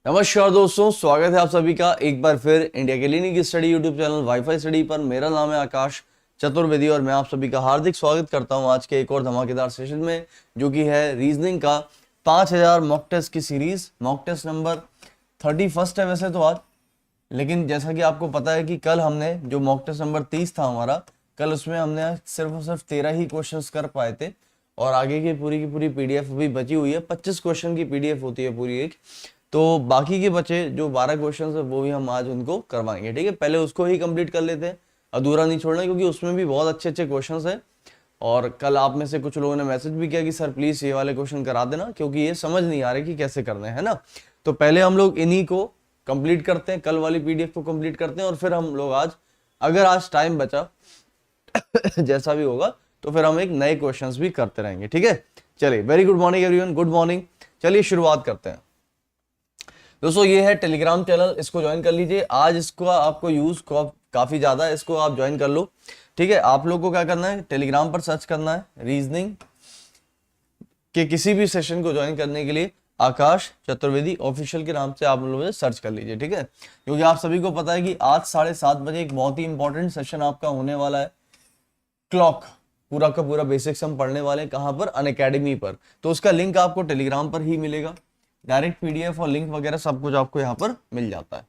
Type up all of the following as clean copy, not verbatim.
नमस्कार दोस्तों, स्वागत है आप सभी का एक बार फिर इंडिया के clinic study YouTube channel wifi study पर। मेरा नाम है आकाश चतुर्वेदी और मैं आप सभी का हार्दिक स्वागत करता हूं आज के एक और धमाकेदार सेशन में, जो कि है रीजनिंग का 5000 मॉक टेस्ट की सीरीज। मॉक टेस्ट नंबर 31 है वैसे तो आज, लेकिन जैसा कि आपको पता है कि कल हमने जो मॉक टेस्ट नंबर 30 था हमारा, कल उसमें हमने सिर्फ और सिर्फ 13 ही क्वेश्चंस कर पाए थे और आगे की पूरी पीडीएफ अभी बची हुई है। 25 क्वेश्चन की पीडीएफ होती है पूरी एक, तो बाकी के बचे जो 12 क्वेश्चन है वो भी हम आज उनको करवाएंगे। ठीक है, पहले उसको ही कंप्लीट कर लेते हैं, अधूरा नहीं छोड़ना, क्योंकि उसमें भी बहुत अच्छे अच्छे क्वेश्चन है। और कल आप में से कुछ लोगों ने मैसेज भी किया कि सर प्लीज ये वाले क्वेश्चन करा देना, क्योंकि ये समझ नहीं आ रहे कि कैसे करने हैं ना। तो पहले हम लोग इन्हीं को कंप्लीट करते हैं, कल वाली पीडीएफ को कंप्लीट करते हैं, और फिर हम लोग आज, अगर आज टाइम बचा जैसा भी होगा, तो फिर हम एक नए क्वेश्चंस भी करते रहेंगे। ठीक है, चलिए, very good morning everyone, good morning. चलिए शुरुआत करते हैं दोस्तों। ये है टेलीग्राम चैनल, इसको ज्वाइन कर लीजिए। आज इसको आपको यूज काफी ज्यादा है, इसको आप ज्वाइन कर लो। ठीक है, आप लोग को क्या करना है, टेलीग्राम पर सर्च करना है रीजनिंग के किसी भी सेशन को ज्वाइन करने के लिए आकाश चतुर्वेदी ऑफिशियल के नाम से आप लोग सर्च कर लीजिए। ठीक है, क्योंकि आप सभी को पता है कि आज 7:30 बजे एक बहुत ही इंपॉर्टेंट सेशन आपका होने वाला है। क्लॉक पूरा का पूरा बेसिक्स हम पढ़ने वाले हैं, कहां पर, अनअकैडमी पर। तो उसका लिंक आपको टेलीग्राम पर ही मिलेगा, डायरेक्ट पीडीएफ और लिंक वगैरह सब कुछ आपको यहाँ पर मिल जाता है।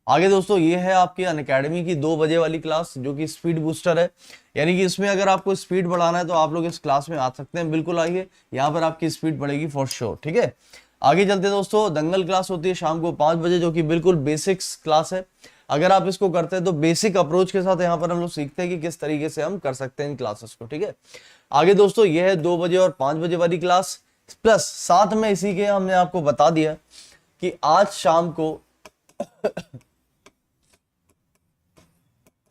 आगे दोस्तों, ये है आपकी अनअकैडमी की 2 बजे वाली क्लास, जो कि स्पीड बूस्टर है। यानी कि इसमें अगर आपको स्पीड बढ़ाना है तो आप लोग इस क्लास में आ सकते हैं, बिल्कुल आइए, यहाँ पर आपकी स्पीड बढ़ेगी फॉर श्योर। ठीक है, आगे चलते दोस्तों। दंगल क्लास होती है शाम को 5 बजे, जो कि बिल्कुल बेसिक्स क्लास है। अगर आप इसको करते हैं तो बेसिक अप्रोच के साथ यहाँ पर हम लोग सीखते हैं कि किस तरीके से हम कर सकते हैं इन क्लासेस को। ठीक है, आगे दोस्तों, ये है 2 बजे और 5 बजे वाली क्लास, प्लस साथ में इसी के हमने आपको बता दिया कि आज शाम को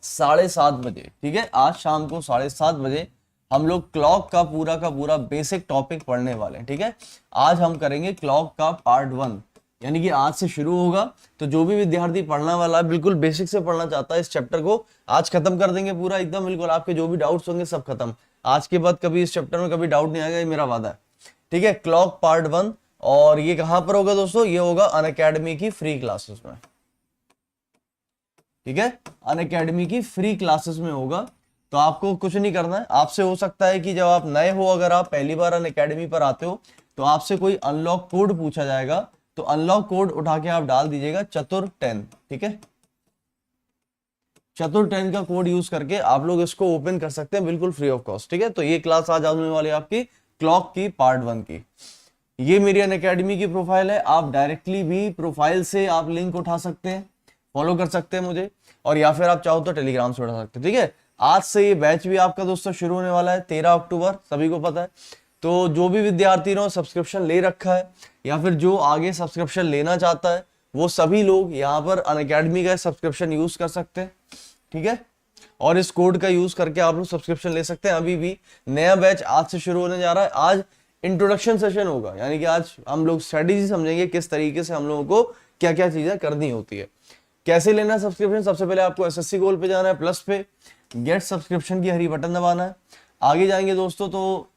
7:30 बजे, ठीक है, आज शाम को 7:30 बजे हम लोग क्लॉक का पूरा बेसिक टॉपिक पढ़ने वाले हैं। ठीक है, आज हम करेंगे क्लॉक का पार्ट 1, यानी कि आज से शुरू होगा। तो जो भी विद्यार्थी पढ़ने वाला है, बिल्कुल बेसिक से पढ़ना चाहता है, इस चैप्टर को आज खत्म कर देंगे पूरा एकदम, बिल्कुल आपके जो भी डाउट्स होंगे सब खत्म। आज के बाद कभी इस चैप्टर में कभी डाउट नहीं आएगा, ये मेरा वादा है। ठीक है, क्लॉक पार्ट 1, और ये कहां पर होगा दोस्तों, ये होगा अनअकैडमी की फ्री क्लासेस में। ठीक है, अनअकैडमी की फ्री क्लासेस में होगा। तो आपको कुछ नहीं करना है, आपसे हो सकता है कि जब आप नए हो, अगर आप पहली बार अनअकैडमी पर आते हो, तो आपसे कोई अनलॉक कोड पूछा जाएगा, तो अनलॉक कोड उठा के आप डाल दीजिएगा चतुर 10। ठीक है, चतुर 10 का कोड यूज करके आप लोग इसको ओपन कर सकते हैं बिल्कुल फ्री ऑफ कॉस्ट। ठीक है, तो ये क्लास आज आने वाली है आपकी क्लॉक की पार्ट 1 की। ये मेरी अनअकैडमी की प्रोफाइल है, आप डायरेक्टली भी प्रोफाइल से आप लिंक उठा सकते हैं, फॉलो कर सकते हैं मुझे, और या फिर आप चाहो तो टेलीग्राम से उठा सकते हैं। ठीक है, आज से ये बैच भी आपका दोस्तों शुरू होने वाला है 13 अक्टूबर, सभी को पता है। तो जो भी विद्यार्थी ने सब्सक्रिप्शन ले रखा है या फिर जो आगे सब्सक्रिप्शन लेना चाहता है, वो सभी लोग यहाँ पर अनअकैडमी का सब्सक्रिप्शन यूज कर सकते हैं। ठीक है, और इस कोड का यूज करके आप लोग सब्सक्रिप्शन ले सकते हैं। अभी भी नया बैच आज से शुरू होने जा रहा है। आज इंट्रोडक्शन सेशन होगा, यानी कि आज हम लोग स्ट्रेटेजी समझेंगे किस तरीके से हम लोगों को क्या क्या चीजें करनी होती है, कैसे लेना सब्सक्रिप्शन। सबसे पहले आपको एसएससी गोल पे जाना है, प्लस पे गेट सब्सक्रिप्शन की हरी बटन दबाना है। आगे जाएंगे दोस्तों तो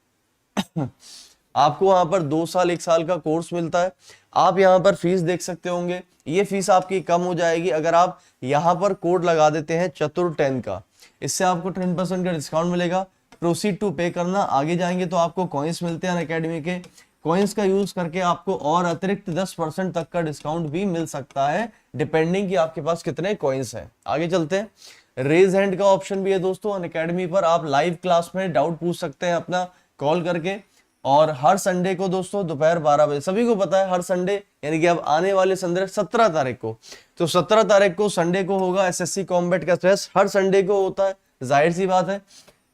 आपको वहां पर 2 साल 1 साल का कोर्स मिलता है। आप यहाँ पर फीस देख सकते होंगे, ये फीस आपकी कम हो जाएगी अगर आप यहाँ पर कोड लगा देते हैं चतुर 10 का। इससे आपको 10% का डिस्काउंट मिलेगा। प्रोसीड टू पे करना। आगे जाएंगे तो आपको कॉइन्स मिलते हैं अनअकैडमी के, कॉइन्स का यूज करके आपको और अतिरिक्त 10% तक का डिस्काउंट भी मिल सकता है, डिपेंडिंग कि आपके पास कितने कॉइन्स हैं। आगे चलते हैं, रेज हैंड का ऑप्शन भी है दोस्तों अनअकैडमी पर। आप लाइव क्लास में डाउट पूछ सकते हैं अपना कॉल करके, और हर संडे को दोस्तों दोपहर 12 बजे, सभी को पता है हर संडे, यानी कि अब आने वाले संडे 17 तारीख को, तो 17 तारीख को संडे को होगा एसएससी कॉम्बैट का टेस्ट। हर संडे को होता है, जाहिर सी बात है।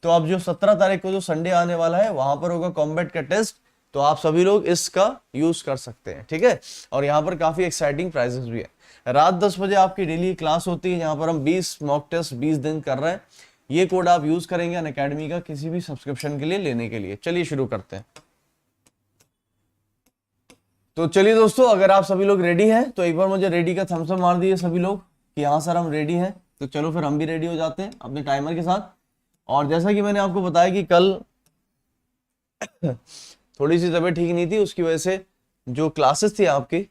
तो अब जो 17 तारीख को जो संडे आने वाला है, वहां पर होगा कॉम्बैट का टेस्ट, तो आप सभी लोग इसका यूज कर सकते हैं। ठीक है, और यहाँ पर काफी एक्साइटिंग प्राइजेस भी है। रात 10 बजे आपकी डेली क्लास होती है, यहाँ पर हम 20 मॉक टेस्ट 20 दिन कर रहे हैं। ये कोड आप यूज करेंगे अनअकैडमी का किसी भी सब्सक्रिप्शन के लिए लेने के लिए। चलिए शुरू करते हैं। तो चलिए दोस्तों, अगर आप सभी लोग रेडी हैं तो एक बार मुझे रेडी का थम्स अप मार दीजिए सभी लोग कि हाँ सर हम रेडी हैं। तो चलो फिर हम भी रेडी हो जाते हैं अपने टाइमर के साथ। और जैसा कि मैंने आपको बताया कि कल थोड़ी सी तबीयत ठीक नहीं थी, उसकी वजह से जो क्लासेस थी आपकी,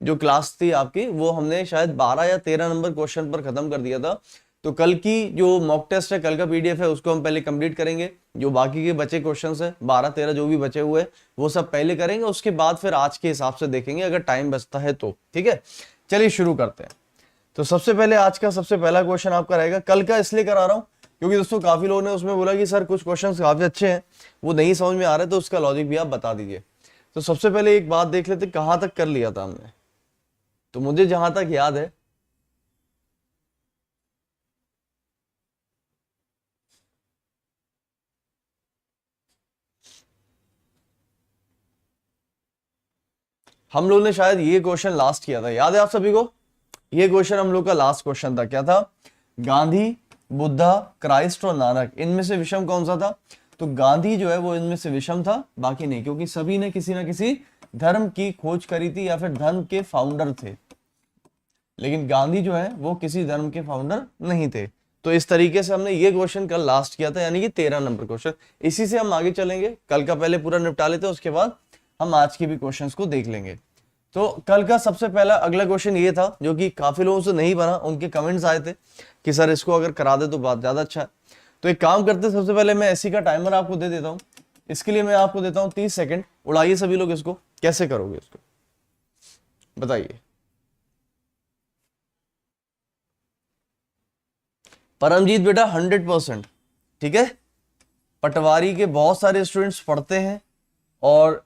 जो क्लास थी आपकी, वो हमने शायद 12 या 13 नंबर क्वेश्चन पर खत्म कर दिया था। तो कल की जो मॉक टेस्ट है, कल का पीडीएफ है, उसको हम पहले कंप्लीट करेंगे। जो बाकी के बचे क्वेश्चंस है 12-13 जो भी बचे हुए, वो सब पहले करेंगे, उसके बाद फिर आज के हिसाब से देखेंगे अगर टाइम बचता है तो। ठीक है, चलिए शुरू करते हैं। तो सबसे पहले आज का सबसे पहला क्वेश्चन आपका रहेगा, कल का इसलिए करा रहा हूं क्योंकि दोस्तों काफी लोगों ने उसमें बोला कि सर कुछ क्वेश्चंस काफी अच्छे हैं, वो नहीं समझ में आ रहे, तो उसका लॉजिक भी आप बता दीजिए। तो सबसे पहले एक बात देख लेते, कहां तक कर लिया था हमने। तो मुझे जहां तक याद है, हम लोग ने शायद ये क्वेश्चन लास्ट किया था, याद है आप सभी को? ये क्वेश्चन हम लोग का लास्ट क्वेश्चन था। क्या था? गांधी, बुद्धा, क्राइस्ट और नानक, इनमें से विषम कौन सा था? तो गांधी जो है वो इनमें से विषम था, बाकी नहीं, क्योंकि सभी ने किसी ना किसी धर्म की खोज करी थी या फिर धर्म के फाउंडर थे, लेकिन गांधी जो है वो किसी धर्म के फाउंडर नहीं थे। तो इस तरीके से हमने ये क्वेश्चन कल लास्ट किया था, यानी कि 13 नंबर क्वेश्चन। इसी से हम आगे चलेंगे, कल का पहले पूरा निपटा लेते हैं, उसके बाद हम आज के भी क्वेश्चंस को देख लेंगे। तो कल का सबसे पहला अगला क्वेश्चन ये था, जो कि काफी लोगों से नहीं बना, उनके कमेंट्स आए थे कि सर इसको अगर करा दे तो बात ज्यादा अच्छा है। तो एक काम करते, सबसे पहले मैं ऐसी का टाइमर आपको दे देता हूं। इसके लिए मैं आपको देता हूं 30 सेकंड। उड़ाइए सभी लोग इसको। कैसे करोगे इसको बताइए। परमजीत बेटा 100%, ठीक है। पटवारी के बहुत सारे स्टूडेंट्स पढ़ते हैं, और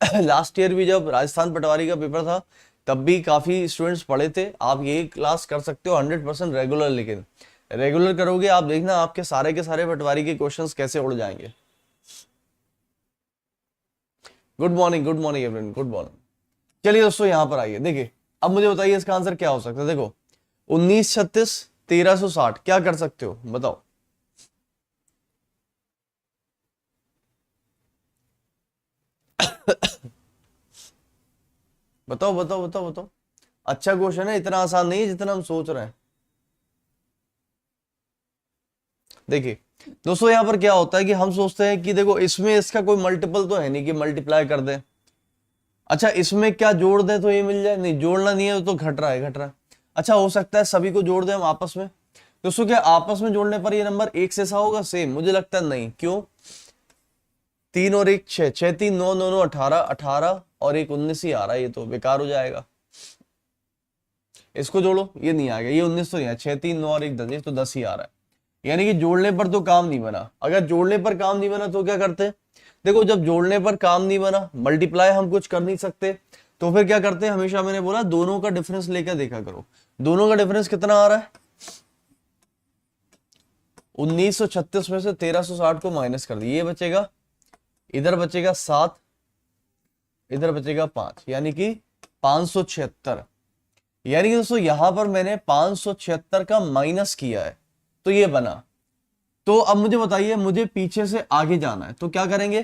लास्ट ईयर भी जब राजस्थान पटवारी का पेपर था तब भी काफी स्टूडेंट्स पढ़े थे। आप ये क्लास कर सकते हो 100% रेगुलर, लेकिन रेगुलर करोगे आप देखना आपके सारे के सारे पटवारी के क्वेश्चंस कैसे उड़ जाएंगे। Good morning everyone, good morning. चलिए दोस्तों यहां पर आइए, देखिए अब मुझे बताइए इसका आंसर क्या हो सकता है। देखो 1936, 1360, क्या कर सकते हो बताओ। बताओ बताओ बताओ बताओ। अच्छा क्वेश्चन है, इतना आसान नहीं है जितना हम सोच रहे हैं। देखिए दोस्तों यहां पर क्या होता है कि हम सोचते हैं कि देखो इसमें इसका कोई मल्टीपल तो है नहीं कि मल्टीप्लाई कर दे। अच्छा इसमें क्या जोड़ दे तो ये मिल जाए, नहीं जोड़ना नहीं है तो घट रहा है, घट रहा है। अच्छा हो सकता है सभी को जोड़ दे हम आपस में। दोस्तों क्या आपस में जोड़ने पर ये नंबर एक से सा होगा सेम? मुझे लगता है नहीं। क्यों? 3 और 1 6, 6 3 9 9 9 18, 18 और 1 19 ही आ रहा है, ये तो बेकार हो जाएगा। इसको जोड़ो, ये नहीं आएगा, ये 19 तो नहीं है, 6 3 9 और 1 10, तो 10 ही आ रहा है। यानी कि जोड़ने पर तो काम नहीं बना। अगर जोड़ने पर काम नहीं बना तो क्या करते? देखो जब जोड़ने पर काम नहीं बना, मल्टीप्लाई हम कुछ कर नहीं सकते, तो फिर क्या करते हैं? हमेशा मैंने बोला दोनों का डिफरेंस लेकर देखा करो। दोनों का डिफरेंस कितना आ रहा है? 1936 में से 1360 को माइनस कर दिए, ये बचेगा, इधर बचेगा 7, इधर बचेगा 5, यानी कि 576। यानी कि दोस्तों यहां पर मैंने 576 का माइनस किया है, तो ये बना। तो अब मुझे बताइए, मुझे पीछे से आगे जाना है, तो क्या करेंगे?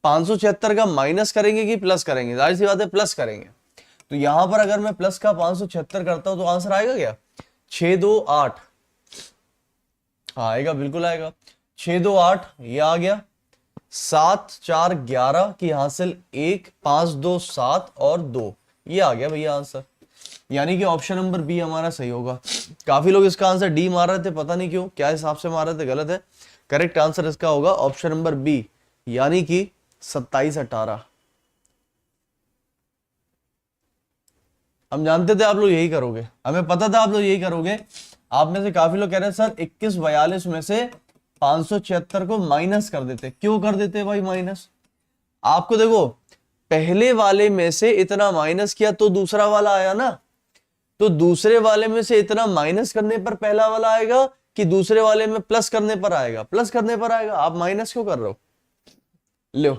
576 का माइनस करेंगे कि प्लस करेंगे? जाहिर सी बात है प्लस करेंगे। तो यहां पर अगर मैं प्लस का 576 करता हूं तो आंसर आएगा क्या? 6 2 8। हाँ आएगा, बिल्कुल आएगा। 6 2 8 ये आ गया। 7 4 11 की हासिल 1, 5 2 7 और 2, ये आ गया भैया आंसर। यानी कि ऑप्शन नंबर बी हमारा सही होगा। काफी लोग इसका आंसर डी मार रहे थे, पता नहीं क्यों, क्या हिसाब से मार रहे थे, गलत है। करेक्ट आंसर इसका होगा ऑप्शन नंबर बी, यानी कि 27 18। हम जानते थे आप लोग यही करोगे, हमें पता था आप लोग यही करोगे। आप में से काफी लोग कह रहे हैं सर 21 42 में से 576 को माइनस कर देते। क्यों कर देते भाई माइनस? आपको देखो पहले वाले में से इतना माइनस किया तो दूसरा वाला आया ना, तो दूसरे वाले में से इतना माइनस करने पर पहला वाला आएगा कि दूसरे वाले में प्लस करने पर आएगा? प्लस करने पर आएगा। आप माइनस क्यों कर रहे हो? लो,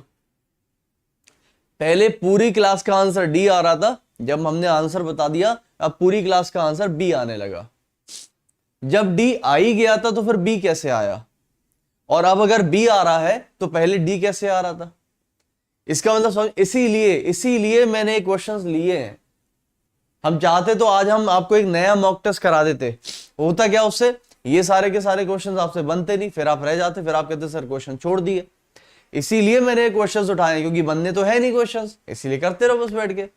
पहले पूरी क्लास का आंसर डी आ रहा था, जब हमने आंसर बता दिया अब पूरी क्लास का आंसर बी आने लगा। जब डी आ ही गया था तो फिर बी कैसे आया? और अब अगर बी आ रहा है तो पहले डी कैसे आ रहा था? इसका मतलब समझ, इसीलिए मैंने क्वेश्चंस लिए हैं। हम चाहते तो आज हम आपको एक नया मॉक टेस्ट करा देते। होता क्या उससे? ये सारे के सारे क्वेश्चंस आपसे बनते नहीं, फिर आप रह जाते, फिर आप कहते सर क्वेश्चन छोड़ दिए। इसीलिए मैंने क्वेश्चंस उठाए, क्योंकि बनने तो है नहीं क्वेश्चंस, इसीलिए करते रहो बस बैठ के।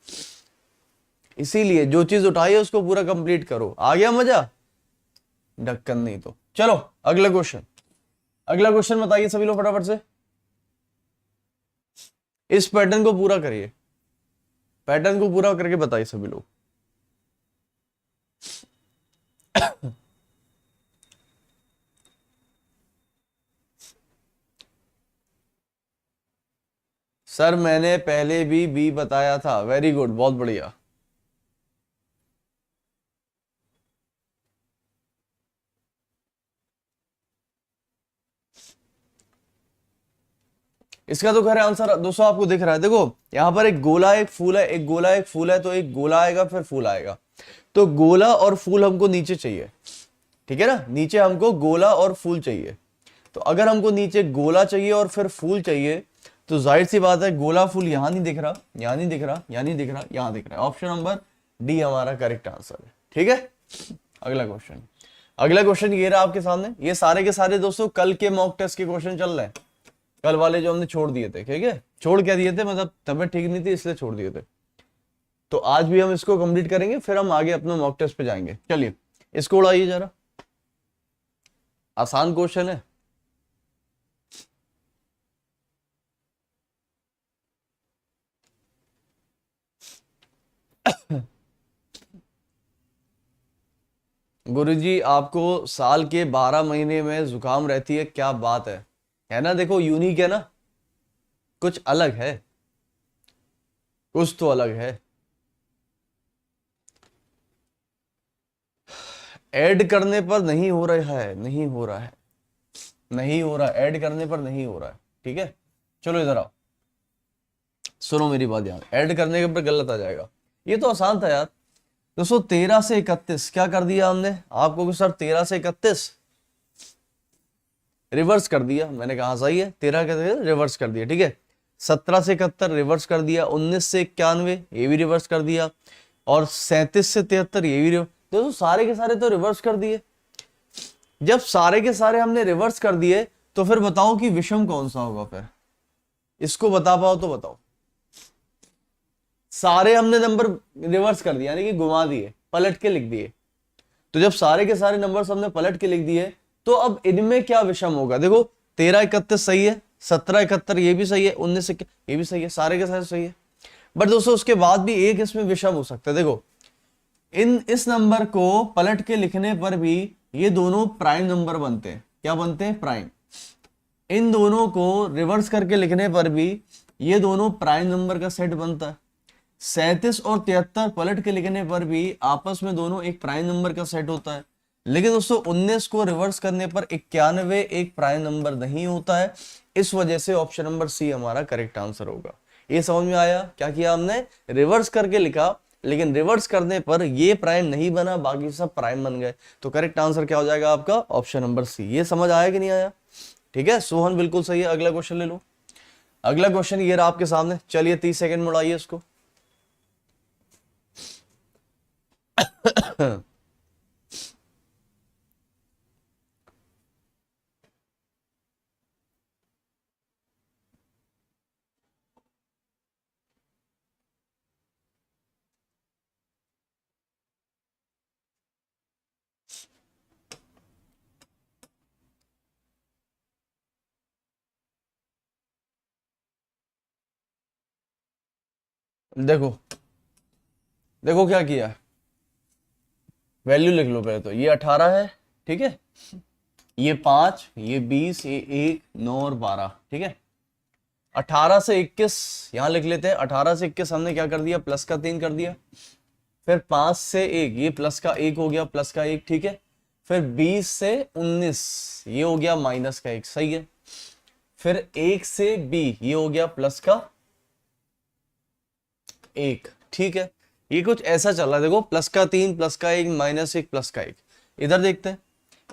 इसीलिए जो चीज उठाई है उसको पूरा कंप्लीट करो। आ गया मजा? ढक्कन नहीं तो। चलो अगला क्वेश्चन, अगला क्वेश्चन बताइए सभी लोग फटाफट से। इस पैटर्न को पूरा करिए, पैटर्न को पूरा करके बताइए सभी लोग। सर मैंने पहले भी बी बताया था। वेरी गुड, बहुत बढ़िया। इसका तो खैर आंसर दोस्तों आपको दिख रहा है। देखो यहां पर एक गोला एक फूल है, एक गोला एक फूल है, तो एक गोला आएगा फिर फूल आएगा। तो गोला और फूल हमको नीचे चाहिए, ठीक है ना, नीचे हमको गोला और फूल चाहिए। तो अगर हमको नीचे गोला चाहिए और फिर फूल चाहिए, तो जाहिर सी बात है गोला फूल यहां नहीं दिख रहा, यहां नहीं दिख रहा, यहां नहीं दिख रहा, यहां दिख रहा है। ऑप्शन नंबर डी हमारा करेक्ट आंसर है। ठीक है, अगला क्वेश्चन, अगला क्वेश्चन ये रहा आपके सामने। ये सारे के सारे दोस्तों कल के मॉक टेस्ट के क्वेश्चन चल रहे हैं, कल वाले जो हमने छोड़ दिए थे। ठीक है, छोड़ क्या दिए थे, मतलब तबीयत ठीक नहीं थी इसलिए छोड़ दिए थे। तो आज भी हम इसको कंप्लीट करेंगे, फिर हम आगे अपने मॉक टेस्ट पे जाएंगे। चलिए इसको उड़ाइए जरा, आसान क्वेश्चन है। गुरुजी आपको साल के 12 महीने में जुकाम रहती है, क्या बात है ना। देखो यूनिक है ना, कुछ अलग है, कुछ तो अलग है। ऐड करने पर नहीं हो रहा है, नहीं हो रहा है, नहीं हो रहा, ऐड करने पर नहीं हो रहा है। ठीक है, चलो इधर आओ, सुनो मेरी बात, ध्यान, ऐड करने के पर गलत आ जाएगा। ये तो आसान था यार दोस्तों, 13 से 31 क्या कर दिया हमने आपको कि सर 13 से 31 रिवर्स कर दिया। मैंने कहा सही है, 13 के रिवर्स कर दिया। ठीक है, 17 से 71 रिवर्स कर दिया, 19 से 91 ये भी रिवर्स कर दिया, और 37 से 73 ये भी दोस्तों सारे के सारे तो रिवर्स कर दिए। जब सारे के सारे हमने रिवर्स कर दिए तो फिर बताओ कि विषम कौन सा होगा। फिर इसको बता पाओ तो बताओ। सारे हमने नंबर रिवर्स कर दिए, यानी कि घुमा दिए, पलट के लिख दिए। तो जब सारे के सारे नंबर्स हमने पलट के लिख दिए, तो अब इनमें क्या विषम होगा। देखो 13 31 सही है, 17 71 ये भी सही है, 19 ये भी सही है, सारे के सारे सही है। बट दोस्तों उसके बाद भी एक इसमें विषम हो सकता है। देखो इस नंबर को पलट के लिखने पर भी ये दोनों प्राइम नंबर बनते हैं। क्या बनते हैं? प्राइम। इन दोनों को रिवर्स करके लिखने पर भी ये दोनों प्राइम नंबर का सेट बनता है। 37 और 73 पलट के लिखने पर भी आपस में दोनों एक प्राइम नंबर का सेट होता है। लेकिन दोस्तों 19 को रिवर्स करने पर 91 एक प्राइम नंबर नहीं होता है। इस वजह से ऑप्शन नंबर सी हमारा करेक्ट आंसर होगा। ये समझ में आया? क्या किया हमने? रिवर्स करके लिखा, लेकिन रिवर्स करने पर ये प्राइम नहीं बना, बाकी सब प्राइम बन गए। तो करेक्ट आंसर क्या हो जाएगा आपका? Option number C. ये समझ आया कि नहीं आया? ठीक है, सोहन बिल्कुल सही है। अगला क्वेश्चन ले लो। अगला क्वेश्चन ये रहा आपके सामने। चलिए 30 सेकंड में उड़ाइए इसको। देखो देखो क्या किया है, वैल्यू लिख लो पहले तो। ये 18 है, ठीक है, ये 5, ये 20, ये 1, 9 और 12। ठीक है, 18 से 21 यहां लिख लेते हैं। 18 से 21 हमने क्या कर दिया? प्लस का 3 कर दिया। फिर 5 से 1 ये प्लस का 1 हो गया, प्लस का 1। ठीक है, फिर 20 से 19 ये हो गया माइनस का 1। सही है। फिर 1 से b ये हो गया प्लस का 1। ठीक है, ये कुछ ऐसा चल रहा है। देखो प्लस का 3, प्लस का 1, माइनस 1, प्लस का 1। इधर देखते हैं,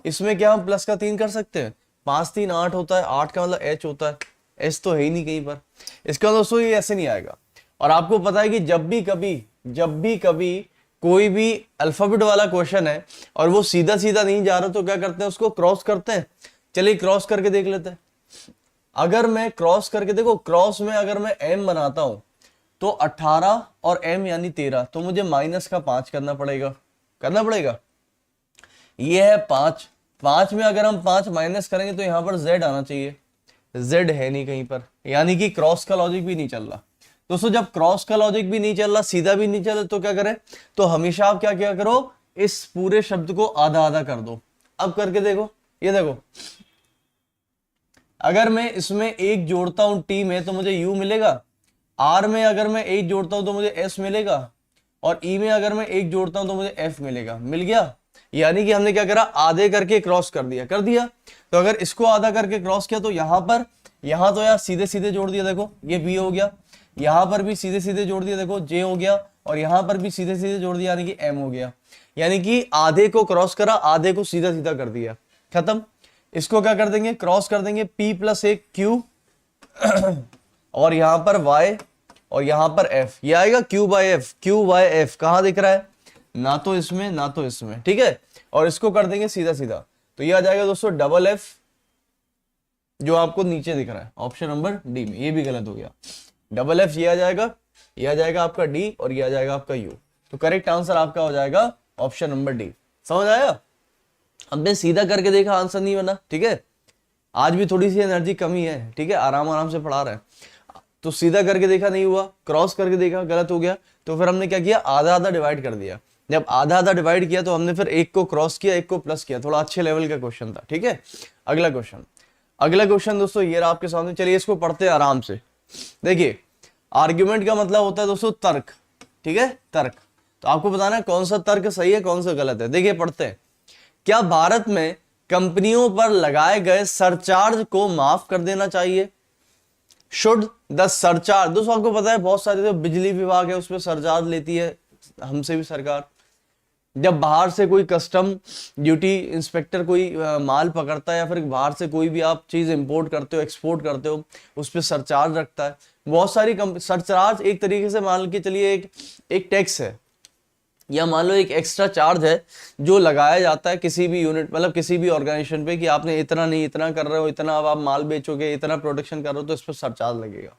इसमें क्या हम प्लस का 3 कर सकते हैं? 5 3 8 होता है, 8 का मतलब h होता है, h तो है ही नहीं कहीं पर। इसका दोस्तों ये ऐसे नहीं आएगा। और आपको पता है कि जब भी कभी कोई भी अल्फाबेट वाला क्वेश्चन है और वो सीधा सीधा नहीं जा रहा, तो क्या करते हैं? उसको क्रॉस करते हैं। चलिए क्रॉस करके देख लेते हैं। अगर मैं क्रॉस करके देखो, क्रॉस में अगर मैं m बनाता हूं तो 18 और m यानी 13, तो मुझे माइनस का 5 करना पड़ेगा। ये है 5, 5 में अगर हम 5 माइनस करेंगे तो यहां पर z आना चाहिए, z है नहीं कहीं पर, यानी कि क्रॉस का लॉजिक भी नहीं चल रहा। दोस्तों जब क्रॉस का लॉजिक भी नहीं चल रहा, सीधा भी नहीं चल रहा, तो क्या करें, तो हमेशा आप क्या करो, इस पूरे शब्द को आधा आधा कर दो। अब करके देखो, ये देखो, अगर मैं इसमें 1 जोड़ता हूं t में तो मुझे u मिलेगा, r में अगर मैं 1 जोड़ता हूं तो मुझे s मिलेगा, और e में अगर मैं 1 जोड़ता हूं तो मुझे f मिलेगा। मिल गया, यानी कि हमने क्या करा, आधे करके क्रॉस कर दिया। तो अगर इसको आधा करके क्रॉस किया तो यहां तो यार सीधे सीधे जोड़ दिया, देखो ये b हो गया, यहां पर भी सीधे सीधे जोड़ दिया, देखो j हो गया, और यहां पर भी सीधे सीधे जोड़ दिया, यानी कि m हो गया। यानी कि आधे को क्रॉस करा, आधे को सीधा सीधा कर दिया, खत्म। इसको क्या कर देंगे, क्रॉस कर देंगे, p प्लस एक q और यहां पर y और यहां पर f, ये आएगा q बाय f, कहां दिख रहा है, ना तो इसमें ना तो इसमें, ठीक है। और इसको कर देंगे सीधा सीधा, तो ये आ जाएगा दोस्तों डबल f, जो आपको नीचे दिख रहा है ऑप्शन नंबर डी में। ये भी गलत हो गया, डबल f ये आ जाएगा आपका d, और ये आ जाएगा आपका u। तो करेक्ट आंसर आपका हो जाएगा ऑप्शन नंबर डी। समझ आया? हमने सीधा करके देखा, आंसर नहीं बना, ठीक है। आज भी थोड़ी सी एनर्जी कमी है, ठीक है, आराम से पढ़ा रहे हैं। तो सीधा करके देखा, नहीं हुआ, क्रॉस करके देखा, गलत हो गया, तो फिर हमने क्या किया, आधा आधा डिवाइड कर दिया। जब आधा आधा डिवाइड किया तो हमने फिर एक को क्रॉस किया, एक को प्लस किया। थोड़ा अच्छे लेवल का क्वेश्चन था, ठीक है। अगला क्वेश्चन दोस्तों ये रहा आपके सामने। चलिए इसको पढ़ते हैं आराम से। देखिए आर्ग्यूमेंट का मतलब होता है दोस्तों तर्क, ठीक है, तर्क। तो आपको बताना है कौन सा तर्क सही है, कौन सा गलत है। देखिए पढ़ते हैं। क्या भारत में कंपनियों पर लगाए गए सरचार्ज को माफ कर देना चाहिए? शुड द सरचार्ज, दोस्तों आपको पता है बहुत सारे जो बिजली विभाग है उसमें सरचार्ज लेती है हमसे भी सरकार। जब बाहर से कोई कस्टम ड्यूटी इंस्पेक्टर कोई माल पकड़ता है, या फिर बाहर से कोई भी आप चीज इंपोर्ट करते हो, एक्सपोर्ट करते हो, उस पर सरचार्ज रखता है बहुत सारी सरचार्ज। एक तरीके से मान के चलिए एक टैक्स है, या मान लो एक एक्स्ट्रा चार्ज है जो लगाया जाता है किसी भी यूनिट, मतलब किसी भी ऑर्गेनाइजेशन पे, कि आपने इतना नहीं इतना कर रहे हो, इतना अब आप माल बेचोगे, इतना प्रोडक्शन कर रहे हो, तो इस पर सरचार्ज लगेगा।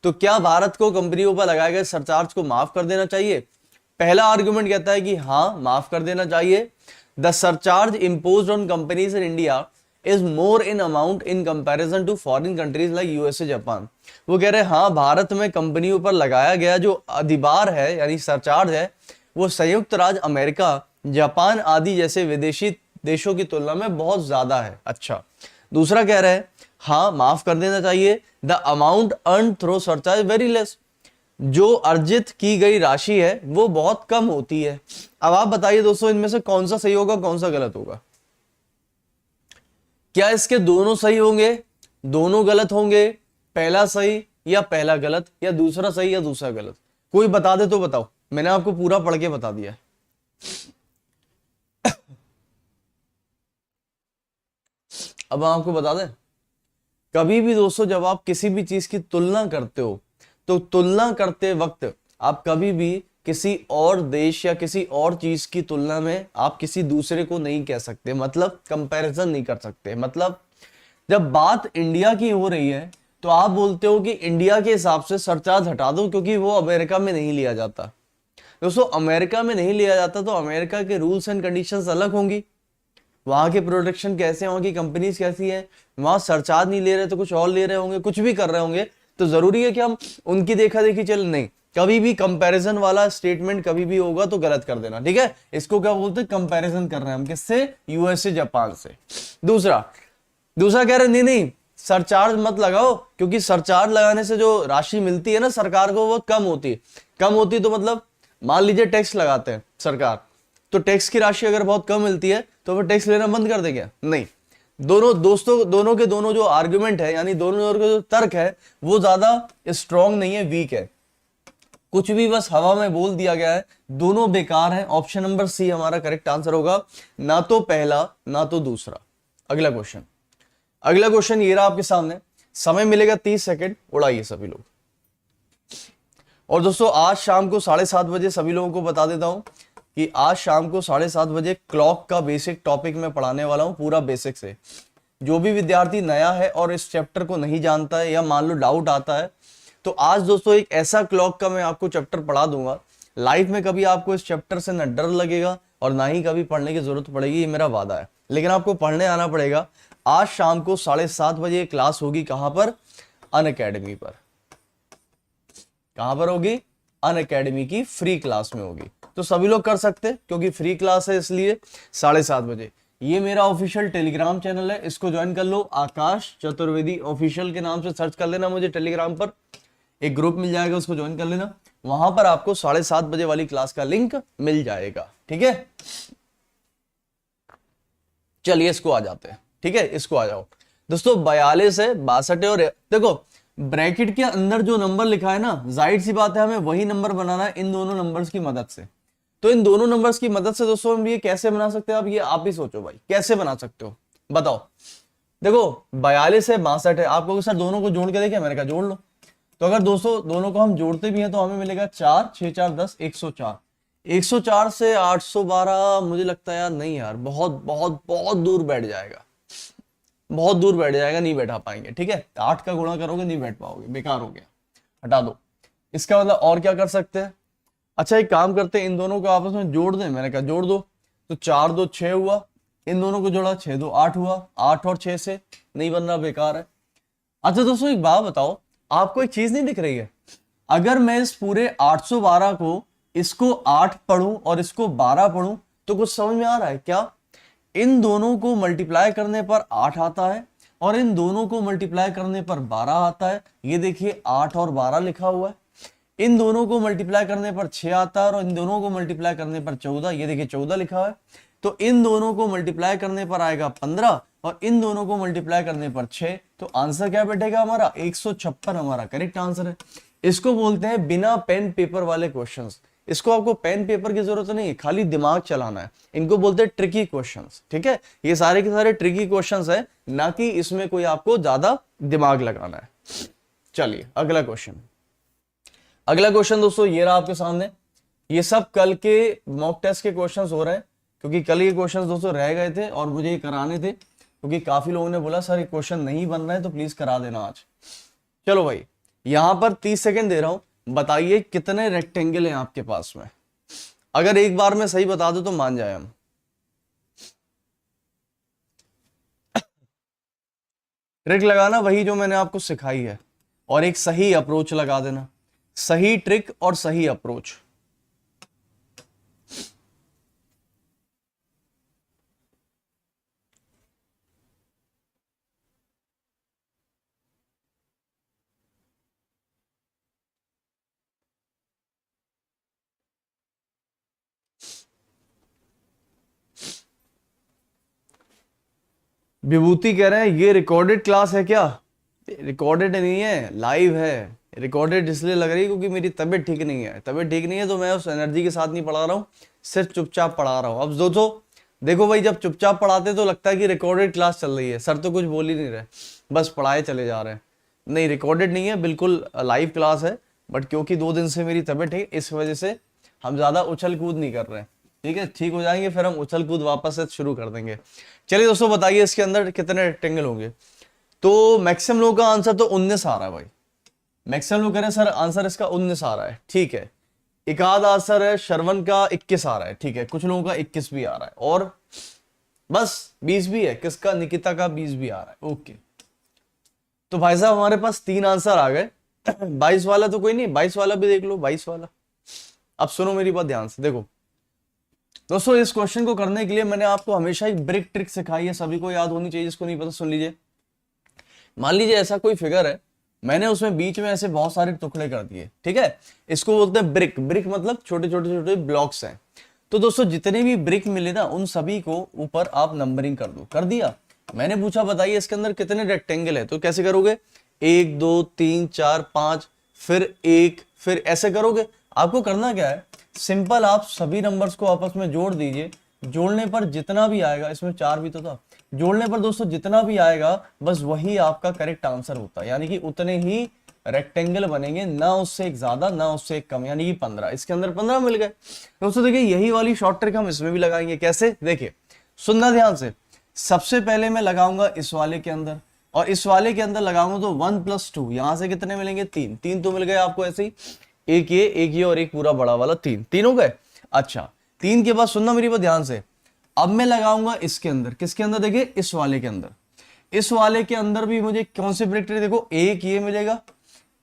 तो क्या भारत को कंपनियों पर लगाए गए सरचार्ज को माफ कर देना चाहिए? पहला आर्गुमेंट कहता है कि हाँ माफ कर देना चाहिए। The surcharge imposed on companies in India is more in amount in comparison to foreign countries like USA, Japan. वो कह रहे हैं हाँ भारत में कंपनियों पर लगाया गया जो अधिभार है यानी सरचार्ज है, वो संयुक्त राज्य अमेरिका, जापान आदि जैसे विदेशी देशों की तुलना में बहुत ज्यादा है। अच्छा, दूसरा कह रहे हैं हाँ माफ कर देना चाहिए। The amount earn through surcharge very less, जो अर्जित की गई राशि है वो बहुत कम होती है। अब आप बताइए दोस्तों इनमें से कौन सा सही होगा, कौन सा गलत होगा? क्या इसके दोनों सही होंगे, दोनों गलत होंगे, पहला सही या पहला गलत, या दूसरा सही या दूसरा गलत? कोई बता दे तो बताओ, मैंने आपको पूरा पढ़ के बता दिया। अब आपको बता दें, कभी भी दोस्तों जब आप किसी भी चीज की तुलना करते हो, तो तुलना करते वक्त आप कभी भी किसी और देश या किसी और चीज की तुलना में आप किसी दूसरे को नहीं कह सकते, मतलब कंपैरिजन नहीं कर सकते। मतलब जब बात इंडिया की हो रही है तो आप बोलते हो कि इंडिया के हिसाब से सरचार्ज हटा दो, क्योंकि वो अमेरिका में नहीं लिया जाता। दोस्तों अमेरिका में नहीं लिया जाता तो अमेरिका के रूल्स एंड कंडीशंस अलग होंगी, वहां के प्रोडक्शन कैसे, वहां की कंपनीज कैसी है, वहां सरचार्ज नहीं ले रहे तो कुछ और ले रहे होंगे, कुछ भी कर रहे होंगे। तो जरूरी है कि हम उनकी देखा देखी चले? नहीं, कभी भी कंपैरिजन वाला स्टेटमेंट कभी भी होगा तो गलत कर देना, ठीक है। इसको क्या बोलते हैं, कंपैरिजन कर रहे हैं हम किससे, यूएसए जापान से। दूसरा कह रहे हैं नहीं सरचार्ज मत लगाओ, क्योंकि सरचार्ज लगाने से जो राशि मिलती है ना सरकार को वो कम होती है। तो मतलब मान लीजिए टैक्स लगाते हैं सरकार, तो टैक्स की राशि अगर बहुत कम मिलती है तो फिर टैक्स लेना बंद कर दे क्या? नहीं। दोनों के दोनों जो आर्गुमेंट है यानी दोनों के जो तर्क है वो ज्यादा स्ट्रॉन्ग नहीं है, वीक है, कुछ भी बस हवा में बोल दिया गया है, दोनों बेकार है। ऑप्शन नंबर सी हमारा करेक्ट आंसर होगा, ना तो पहला ना तो दूसरा। अगला क्वेश्चन ये रहा आपके सामने। समय मिलेगा 30 सेकंड, उड़ाइए सभी लोग। और दोस्तों आज शाम को 7:30 बजे सभी लोगों को बता देता हूं कि आज शाम को 7:30 बजे क्लॉक का बेसिक टॉपिक मैं पढ़ाने वाला हूं, पूरा बेसिक से। जो भी विद्यार्थी नया है और इस चैप्टर को नहीं जानता है या मान लो डाउट आता है, तो आज दोस्तों एक ऐसा क्लॉक का मैं आपको चैप्टर पढ़ा दूंगा, लाइफ में कभी आपको इस चैप्टर से न डर लगेगा और ना ही कभी पढ़ने की जरूरत पड़ेगी, ये मेरा वादा है। लेकिन आपको पढ़ने आना पड़ेगा। आज शाम को 7:30 बजे क्लास होगी, कहां पर? अनअकैडमी पर। कहां पर होगी? अनअकैडमी की फ्री क्लास में होगी, तो सभी लोग कर सकते हैं क्योंकि फ्री क्लास है, इसलिए 7:30 बजे। ये मेरा ऑफिशियल टेलीग्राम चैनल है, इसको ज्वाइन कर लो, आकाश चतुर्वेदी ऑफिशियल के नाम से सर्च कर लेना मुझे टेलीग्राम पर, एक ग्रुप मिल जाएगा, उसको ज्वाइन कर लेना। वहां पर आपको 7:30 बजे वाली क्लास का लिंक मिल जाएगा, ठीक है। चलिए इसको आ जाते हैं, ठीक है, इसको आ जाओ दोस्तों। 42 है, 62 है, और देखो ब्रैकेट के अंदर जो नंबर लिखा है ना, जाहिर सी बात है हमें वही नंबर बनाना है इन दोनों नंबर्स की मदद से। तो इन दोनों नंबर्स की मदद से दोस्तों हम ये कैसे बना सकते हैं? अब ये आप ही सोचो भाई, कैसे बना सकते हो बताओ। देखो 42 है, 62 है, आप कहोगे सर दोनों को जोड़ के देखें, मैंने कहा जोड़ लो। तो अगर दोस्तों दोनों को हम जोड़ते भी हैं तो हमें मिलेगा 4 6 4 10 104। 104 से 812 मुझे लगता है यार नहीं यार, बहुत बहुत बहुत दूर बैठ जाएगा, बहुत दूर बैठ जाएगा, नहीं बैठा पाएंगे, ठीक है। 8 का गुणा करोगे नहीं बैठ पाओगे, बेकार हो गया, हटा दो। इसका मतलब और क्या कर सकते हैं? अच्छा एक काम करते हैं, इन दोनों को आपस में जोड़ दें, मैंने कहा जोड़ दो। तो 4 2 6 हुआ, इन दोनों को जोड़ा 6 2 8 हुआ, 8 और 6 से नहीं बन रहा, बेकार है। अच्छा दोस्तों एक बात बताओ, आपको एक चीज नहीं दिख रही है? अगर मैं इस पूरे 812 को, इसको 8 पढ़ूं और इसको 12 पढ़ूं तो कुछ समझ में आ रहा है क्या? इन दोनों को मल्टीप्लाई करने पर 8 आता है और इन दोनों को मल्टीप्लाई करने पर 12 आता है। ये देखिए 8 और 12 लिखा हुआ है। इन दोनों को मल्टीप्लाई करने पर 6 आता है और इन दोनों को मल्टीप्लाई करने पर 14, ये देखिए 14 लिखा है। तो इन दोनों को मल्टीप्लाई करने पर आएगा 15 और इन दोनों को मल्टीप्लाई करने पर 6। तो आंसर क्या बैठेगा हमारा? 156 हमारा करेक्ट आंसर है। इसको बोलते हैं बिना पेन पेपर वाले क्वेश्चंस। इसको आपको पेन पेपर की जरूरत नहीं है, खाली दिमाग चलाना है। इनको बोलते हैं ट्रिकी क्वेश्चंस, ठीक है। ये सारे के सारे ट्रिकी क्वेश्चंस है, ना कि इसमें कोई आपको ज्यादा दिमाग लगाना है। चलिए अगला क्वेश्चन। अगला क्वेश्चन दोस्तों ये रहा आपके सामने। ये सब कल के मॉक टेस्ट के क्वेश्चंस हो रहे हैं, क्योंकि कल ये क्वेश्चंस दोस्तों रह गए थे और मुझे ये कराने थे, क्योंकि काफी लोगों ने बोला सर ये क्वेश्चन नहीं बन रहे हैं तो प्लीज करा देना आज। चलो भाई यहां पर 30 सेकेंड दे रहा हूं, बताइए कितने रेक्टेंगल हैं आपके पास में। अगर एक बार में सही बता दो तो मान जाए हम। ट्रिक लगाना वही जो मैंने आपको सिखाई है, और एक सही अप्रोच लगा देना। सही ट्रिक और सही अप्रोच। विभूति कह रहे हैं ये रिकॉर्डेड क्लास है क्या? रिकॉर्डेड नहीं है, लाइव है। रिकॉर्डेड इसलिए लग रही है क्योंकि मेरी तबीयत ठीक नहीं है। तबीयत ठीक नहीं है तो मैं उस एनर्जी के साथ नहीं पढ़ा रहा हूँ, सिर्फ चुपचाप पढ़ा रहा हूँ। अब दोस्तों देखो भाई, जब चुपचाप पढ़ाते तो लगता है कि रिकॉर्डेड क्लास चल रही है, सर तो कुछ बोल ही नहीं रहे, बस पढ़ाए चले जा रहे हैं। नहीं, रिकॉर्डेड नहीं है, बिल्कुल लाइव क्लास है। बट क्योंकि 2 दिन से मेरी तबीयत है, इस वजह से हम ज्यादा उछल कूद नहीं कर रहे हैं, ठीक है। ठीक हो जाएंगे फिर हम उछल कूद वापस से शुरू कर देंगे। चलिए दोस्तों बताइए इसके अंदर कितने रेक्टेंगल होंगे। तो मैक्सिमम लोगों का आंसर तो 19 आ रहा है भाई। मैक्सिमम लोग कह रहे हैं सर आंसर इसका 19 आ रहा है, ठीक है। एक आध आंसर है श्रवण का 21 आ रहा है, ठीक है। कुछ लोगों का 21 भी आ रहा है और बस 20 भी है। किसका? निकिता का 20 भी आ रहा है, ओके। तो भाई साहब हमारे पास 3 आंसर आ गए। 22 वाला तो कोई नहीं, 22 वाला भी देख लो, 22 वाला। अब सुनो मेरी बात ध्यान से, देखो दोस्तों इस क्वेश्चन को करने के लिए मैंने आपको हमेशा एक ब्रिक ट्रिक सिखाई है, सभी को याद होनी चाहिए। जिसको नहीं पता सुन लीजिए। मान लीजिए ऐसा कोई फिगर है, मैंने उसमें बीच में ऐसे बहुत सारे टुकड़े कर दिए, ठीक है। इसको बोलते हैं ब्रिक। ब्रिक मतलब छोटे छोटे छोटे ब्लॉक्स हैं। तो दोस्तों जितने भी ब्रिक मिले ना, उन सभी को ऊपर आप नंबरिंग कर दो। कर दिया? मैंने पूछा बताइए इसके अंदर कितने रेक्टेंगल है, तो कैसे करोगे? 1 2 3 4 5 फिर 1 फिर ऐसे करोगे। आपको करना क्या है, सिंपल आप सभी नंबर्स को आपस में जोड़ दीजिए। जोड़ने पर जितना भी आएगा, इसमें 4 भी तो था, जोड़ने पर दोस्तों जितना भी आएगा बस वही आपका करेक्ट आंसर होता है। यानी कि उतने ही रेक्टेंगल बनेंगे, ना उससे एक ज्यादा ना उससे एक कम, यानी कि 15। इसके अंदर 15 मिल गए। दोस्तों देखिए यही वाली शॉर्ट ट्रिक हम इसमें भी लगाएंगे। कैसे? देखिए सुनना ध्यान से। सबसे पहले मैं लगाऊंगा इस वाले के अंदर, और इस वाले के अंदर लगाऊंगा तो 1 + 2, यहां से कितने मिलेंगे 3, 3 तो मिल गए आपको ऐसे ही, एक ये और एक पूरा बड़ा वाला 3, 3 हो गए। अच्छा 3 के बाद सुनना मेरी बात ध्यान से, अब मैं लगाऊंगा इसके अंदर, किसके अंदर देखिए इस वाले के अंदर, इस वाले के अंदर भी मुझे कौन से ब्रैकेट देखो, एक ये मिलेगा,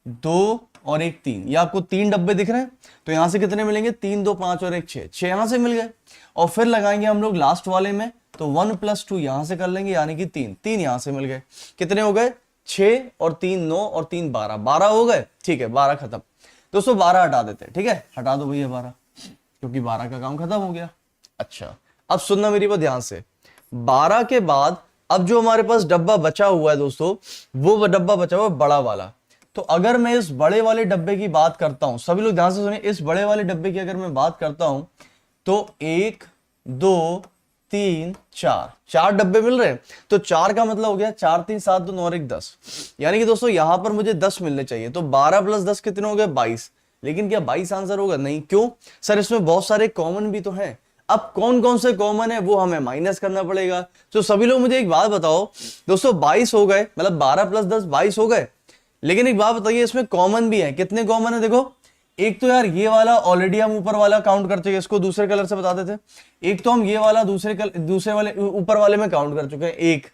2 और एक 3, ये आपको 3 डब्बे दिख रहे हैं, तो यहां से कितने मिलेंगे 3 2 5 और एक 6, 6 यहां से मिल गए। और फिर लगाएंगे हम लोग लास्ट वाले में, तो 1 + 2 यहां से कर लेंगे, यानी कि 3, 3 यहां से मिल गए, कितने हो गए 6 और 3 9 और 3 12, 12 हो गए। ठीक है 12 खत्म। दोस्तों 12 हटा देते हैं, ठीक है हटा दो भैया 12, क्योंकि 12 का काम खत्म हो गया। अच्छा अब सुनना मेरी बात ध्यान से, 12 के बाद अब जो हमारे पास डब्बा बचा हुआ है दोस्तों, वो डब्बा बचा हुआ है बड़ा वाला। तो अगर मैं इस बड़े वाले डब्बे की बात करता हूं, सभी लोग ध्यान से सुनिए, इस बड़े वाले डब्बे की अगर मैं बात करता हूं तो 1 2 3 4, 4 डब्बे मिल रहे हैं। तो 4 का मतलब हो गया 4 3 7 2 9 और 1 10, यानी कि दोस्तों यहां पर मुझे 10 मिलने चाहिए। तो 12 + 10 कितने हो गए 22, लेकिन क्या 22 आंसर होगा? नहीं। क्यों सर? इसमें बहुत सारे कॉमन भी तो हैं। अब कौन कौन से कॉमन है वो हमें माइनस करना पड़ेगा। तो सभी लोग मुझे एक बात बताओ दोस्तों, 22 हो गए, मतलब 12 + 10 22 हो गए, लेकिन एक बात बताइए इसमें कॉमन भी है, कितने कॉमन है? देखो एक तो यार ये वाला ऑलरेडी हम ऊपर वाला काउंट कर चुके हैं, इसको दूसरे कलर से बता देते। एक तो हम ये वाला दूसरे वाले ऊपर वाले में काउंट कर चुके हैं एक,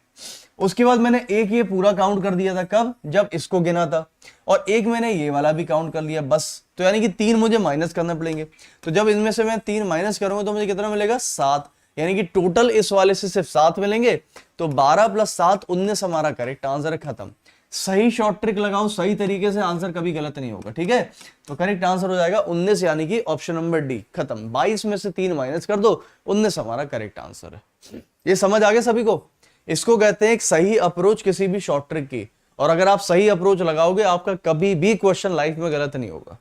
उसके बाद मैंने एक ये पूरा काउंट कर दिया था, कब? जब इसको गिना था। और एक मैंने ये वाला भी काउंट कर लिया बस। तो यानी कि 3 मुझे माइनस करना पड़ेंगे। तो जब इनमें से मैं 3 माइनस करूंगा तो मुझे कितना मिलेगा 7, यानी कि टोटल इस वाले से सिर्फ 7 मिलेंगे। तो 12 + 7 19 हमारा करेक्ट आंसर है। खत्म। सही शॉर्ट ट्रिक लगाओ सही तरीके से, आंसर कभी गलत नहीं होगा। ठीक है, तो करेक्ट आंसर हो जाएगा 19, यानी कि ऑप्शन नंबर डी। खत्म। 22 में से 3 माइनस कर दो, 19 हमारा करेक्ट आंसर है। ये समझ आ गया सभी को? इसको कहते हैं एक सही अप्रोच किसी भी शॉर्ट ट्रिक की। और अगर आप सही अप्रोच लगाओगे आपका कभी भी क्वेश्चन लाइफ में गलत नहीं होगा।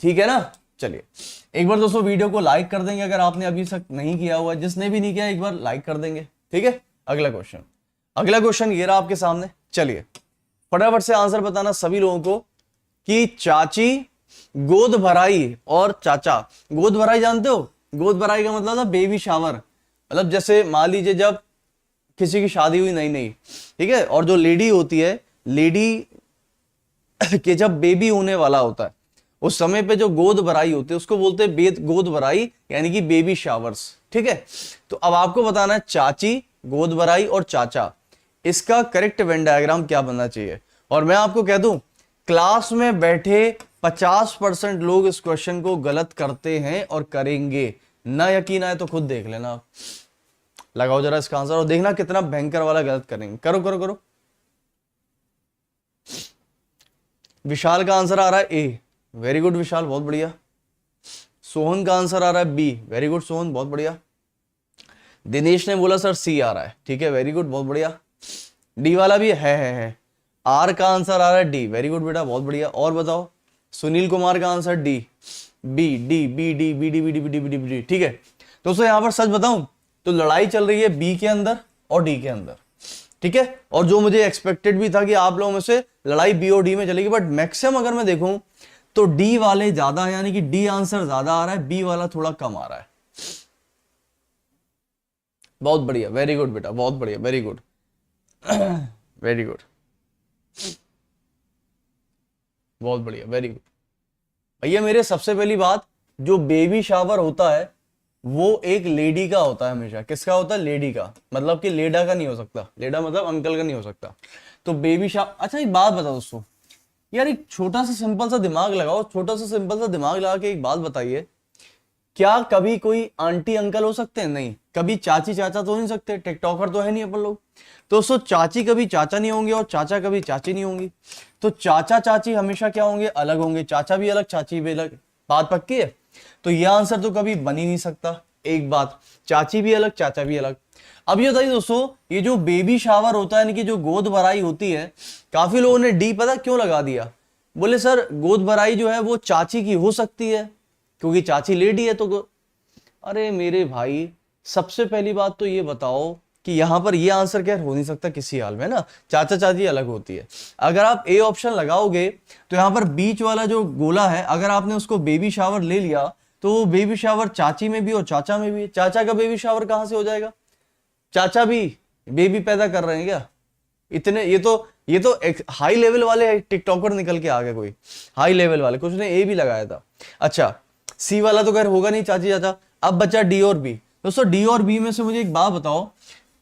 ठीक है ना? चलिए एक बार दोस्तों वीडियो को लाइक कर देंगे अगर आपने अभी तक नहीं किया हुआ, जिसने भी नहीं किया एक बार लाइक कर देंगे। ठीक है, अगला क्वेश्चन ये रहा आपके सामने। चलिए फटाफट से आंसर बताना सभी लोगों को कि चाची गोद भराई और चाचा। गोद भराई जानते हो? गोद भराई का मतलब था बेबी शावर, मतलब जैसे मान लीजिए जब किसी की शादी हुई नई नई, ठीक है, और जो लेडी होती है, लेडी के जब बेबी होने वाला होता है उस समय पे जो गोद भराई होती है उसको बोलते हैं गोद भराई, यानी कि बेबी शावर्स। ठीक है, तो अब आपको बताना है चाची, गोद भराई और चाचा, इसका करेक्ट वेन डायग्राम क्या बनना चाहिए। और मैं आपको कह दूं क्लास में बैठे 50% लोग इस क्वेश्चन को गलत करते हैं और करेंगे। ना यकीन आए तो खुद देख लेना आप, लगाओ जरा इसका आंसर और देखना कितना भयंकर वाला गलत करेंगे। करो करो करो। विशाल का आंसर आ रहा है ए, वेरी गुड विशाल, बहुत बढ़िया। सोहन का आंसर आ रहा है बी, वेरी गुड सोहन, बहुत बढ़िया। दिनेश ने बोला सर सी आ रहा है, ठीक है, वेरी गुड, बहुत बढ़िया। डी वाला भी है। आर का आंसर आ रहा है डी, वेरी गुड बेटा, बहुत बढ़िया। और बताओ, सुनील कुमार का answer D, B D B D B D B D B D B D B D. ठीक है दोस्तों, यहां पर सच बताऊं तो लड़ाई चल रही है बी के अंदर और डी के अंदर। ठीक है, और जो मुझे एक्सपेक्टेड भी था कि आप लोगों में से लड़ाई बी और डी में चलेगी, बट मैक्सिमम अगर मैं देखूं तो डी वाले ज्यादा है, यानी कि डी आंसर ज्यादा आ रहा है, बी वाला थोड़ा कम आ रहा है। बहुत बढ़िया, वेरी गुड बेटा, बहुत बढ़िया, वेरी गुड वेरी गुड, बहुत बढ़िया, वेरी गुड। भैया मेरे सबसे पहली बात, जो बेबी शावर होता है वो एक लेडी का होता है हमेशा। किसका होता है? लेडी का, मतलब कि लेडा का नहीं हो सकता। लेडा मतलब अंकल का नहीं हो सकता। तो बेबी शावर। अच्छा एक बात बताओ दोस्तों, यार एक छोटा सा सिंपल सा दिमाग लगाओ, छोटा सा सिंपल सा दिमाग लगा के एक बात बताइए, क्या कभी कोई आंटी अंकल हो सकते हैं? नहीं। कभी चाची चाचा तो नहीं सकते, टिकटॉकर तो है नहीं अपन लोग। तो दोस्तों चाची कभी चाचा नहीं होंगे और चाचा कभी चाची नहीं होंगी। तो चाचा चाची हमेशा क्या होंगे? अलग होंगे। चाचा भी अलग, चाची भी अलग। बात पक्की है? तो यह आंसर तो कभी बन ही नहीं सकता। एक बात, चाची भी अलग, चाचा भी अलग। अब ये बताइए दोस्तों, ये जो बेबी शावर होता है, यानी कि जो गोद भराई होती है, काफी लोगों ने डी पता क्यों लगा दिया? बोले सर गोद भराई जो है वो चाची की हो सकती है क्योंकि चाची लेडी है। तो अरे मेरे भाई, सबसे पहली बात तो ये बताओ कि यहां पर ये आंसर क्या हो नहीं सकता किसी हाल में ना, चाचा चाची अलग होती है। अगर आप ए ऑप्शन लगाओगे तो यहां पर बीच वाला जो गोला है, अगर आपने उसको बेबी शावर ले लिया तो बेबी शावर चाची में भी और चाचा में भी। चाचा का बेबी शावर कहां से हो जाएगा? चाचा भी बेबी पैदा कर रहे हैं क्या? इतने ये तो एक हाई लेवल वाले टिकटॉकर निकल के आ गए, कोई हाई लेवल वाले, कुछ ने ए भी लगाया था। अच्छा, सी वाला तो खैर होगा नहीं चाची चाचा। अब बचा डी और बी। दोस्तों डी और बी में से मुझे एक बात बताओ,